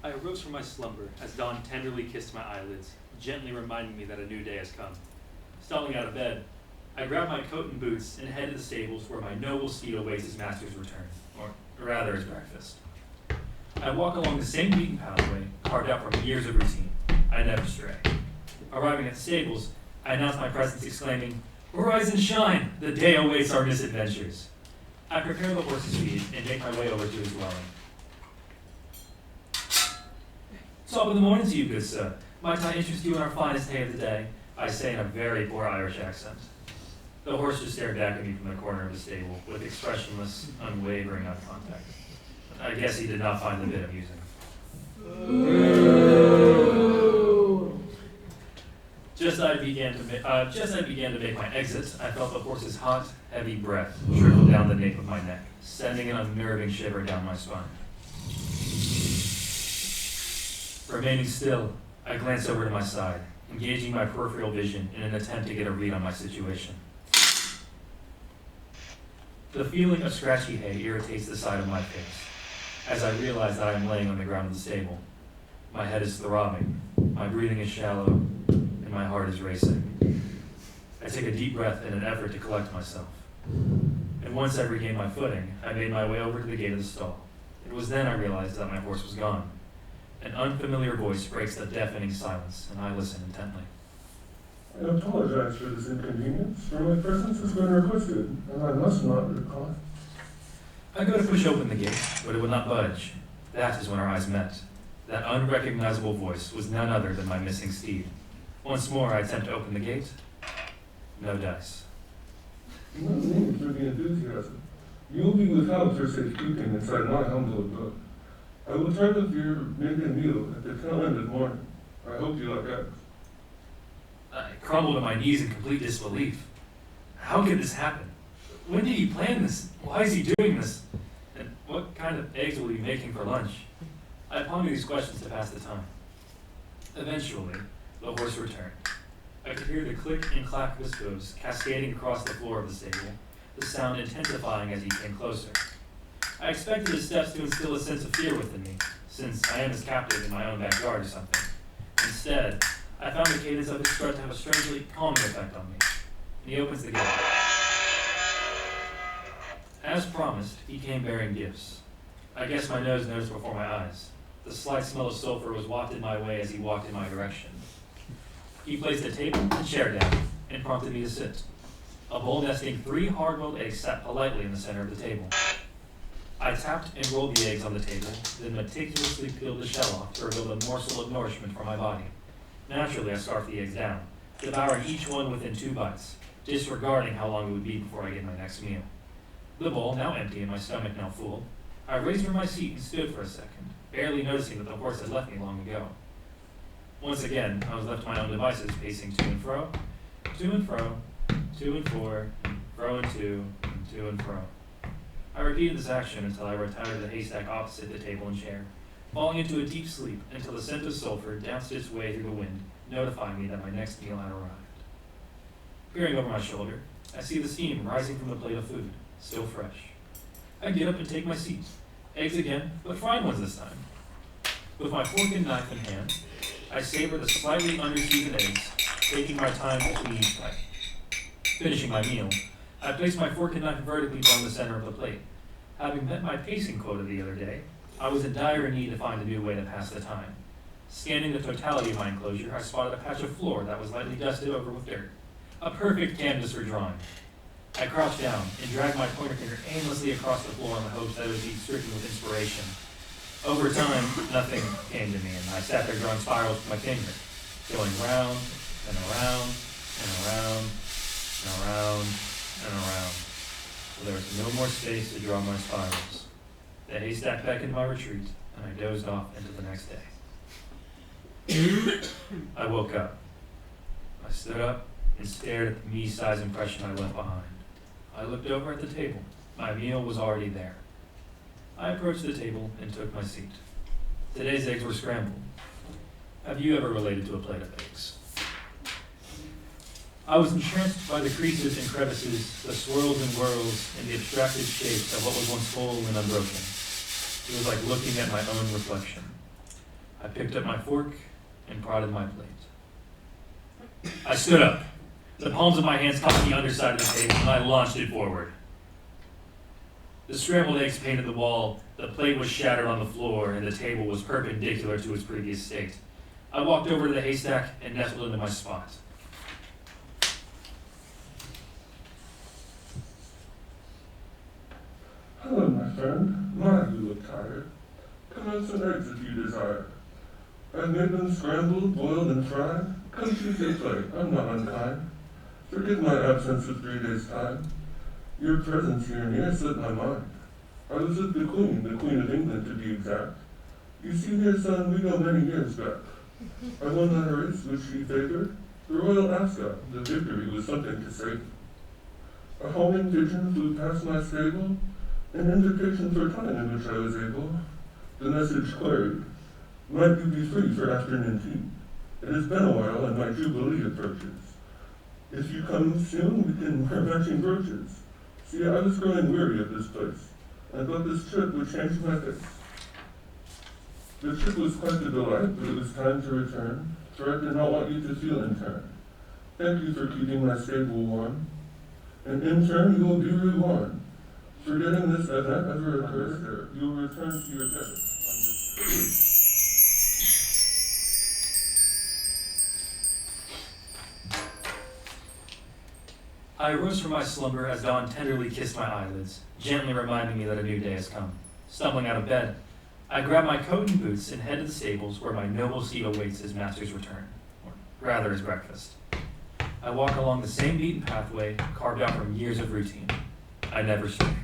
I arose from my slumber as dawn tenderly kissed my eyelids, gently reminding me that a new day has come. Stalling out of bed, I grab my coat and boots and head to the stables where my noble steed awaits his master's return, or rather his breakfast. I walk along the same beaten pathway, carved out from years of routine. I never stray. Arriving at the stables, I announce my presence, exclaiming, "Rise and shine! The day awaits our misadventures." I prepare the horse's feed and make my way over to his dwelling. "Top of the morning to you, good sir. Might I interest you in our finest hay of the day?" I say in a very poor Irish accent. The horse just stared back at me from the corner of the stable with expressionless, unwavering eye contact. I guess he did not find the bit amusing. Just as I began to make my exit, I felt the horse's hot, heavy breath trickle down the nape of my neck, sending an unnerving shiver down my spine. Remaining still, I glanced over to my side, engaging my peripheral vision in an attempt to get a read on my situation. The feeling of scratchy hay irritates the side of my face, as I realize that I am laying on the ground of the stable. My head is throbbing, my breathing is shallow, and my heart is racing. I take a deep breath in an effort to collect myself. And once I regained my footing, I made my way over to the gate of the stall. It was then I realized that my horse was gone. An unfamiliar voice breaks the deafening silence, and I listen intently. "I apologize for this inconvenience, for my presence has been requested, and I must not recall." I go to push open the gate, but it would not budge. That is when our eyes met. That unrecognizable voice was none other than my missing steed. Once more I attempt to open the gate. No dice. No need for the enthusiasm. You will be without for safekeeping inside my humble abode. I will try to make a meal at the tail end of morning. I hope you like eggs. I crumble to my knees in complete disbelief. How could this happen? When did he plan this? Why is he doing this? And what kind of eggs will he be making for lunch? I ponder these questions to pass the time. Eventually, the horse returned. I could hear the click and clack of his hooves cascading across the floor of the stable, the sound intensifying as he came closer. I expected his steps to instill a sense of fear within me, since I am his captive in my own backyard or something. Instead, I found the cadence of his strut to have a strangely calming effect on me, and he opens the gate. As promised, he came bearing gifts. I guess my nose noticed before my eyes. The slight smell of sulfur was wafted my way as he walked in my direction. He placed a table and chair down, and prompted me to sit. A bowl nesting 3 hard-boiled eggs sat politely in the center of the table. I tapped and rolled the eggs on the table, then meticulously peeled the shell off to reveal a morsel of nourishment for my body. Naturally, I scarfed the eggs down, devouring each one within 2 bites, disregarding how long it would be before I get my next meal. The bowl now empty and my stomach now full, I raised from my seat and stood for a second, barely noticing that the horse had left me long ago. Once again, I was left to my own devices, pacing to and fro, to and fro, to and fro and to and fro. I repeated this action until I retired to the haystack opposite the table and chair, falling into a deep sleep until the scent of sulfur danced its way through the wind, notifying me that my next meal had arrived. Peering over my shoulder, I see the steam rising from the plate of food, still fresh. I get up and take my seat. Eggs again, but fried ones this time. With my fork and knife in hand, I savor the slightly under-seasoned eggs, taking my time between each bite. Finishing my meal, I place my fork and knife vertically down the center of the plate. Having met my pacing quota the other day, I was in dire need to find a new way to pass the time. Scanning the totality of my enclosure, I spotted a patch of floor that was lightly dusted over with dirt. A perfect canvas for drawing. I crouched down and dragged my pointer finger aimlessly across the floor in the hopes that it would be stricken with inspiration. Over time, nothing came to me, and I sat there drawing spirals with my finger, going round and around and around and around and around, till there was no more space to draw my spirals. The haystack beckoned my retreat, and I dozed off into the next day. I woke up. I stood up and stared at the me-size impression I left behind. I looked over at the table. My meal was already there. I approached the table and took my seat. Today's eggs were scrambled. Have you ever related to a plate of eggs? I was entranced by the creases and crevices, the swirls and whirls, and the abstracted shapes of what was once whole and unbroken. It was like looking at my own reflection. I picked up my fork and prodded my plate. I stood up. The palms of my hands caught the underside of the table, and I launched it forward. The scrambled eggs painted the wall, the plate was shattered on the floor, and the table was perpendicular to its previous state. I walked over to the haystack and nestled into my spot. Hello, my friend. My, you look tired. Come have some eggs if you desire. I've made them scrambled, boiled, and fried. Come choose your plate. I'm not unkind. Forgive my absence of 3 days' time. Your presence here near slipped my mind. I was with the Queen of England to be exact. You see here, son, we go many years back. I won that race which she favored. The Royal Ascot, the victory was something to say. A homing pigeon flew past my stable, an invitation for time in which I was able. The message queried, might you be free for afternoon tea? It has been a while and my jubilee approaches. If you come soon, we can wear matching brooches. See, I was growing weary of this place. I thought this trip would change my face. The trip was quite a delight, but it was time to return, for I did not want you to feel in turn. Thank you for keeping my stable warm, and in turn you will be rewarned. Forgetting this event ever occurs, you will return to your bed. I arose from my slumber as dawn tenderly kissed my eyelids, gently reminding me that a new day has come. Stumbling out of bed, I grab my coat and boots and head to the stables where my noble steed awaits his master's return, or rather his breakfast. I walk along the same beaten pathway carved out from years of routine. I never stray.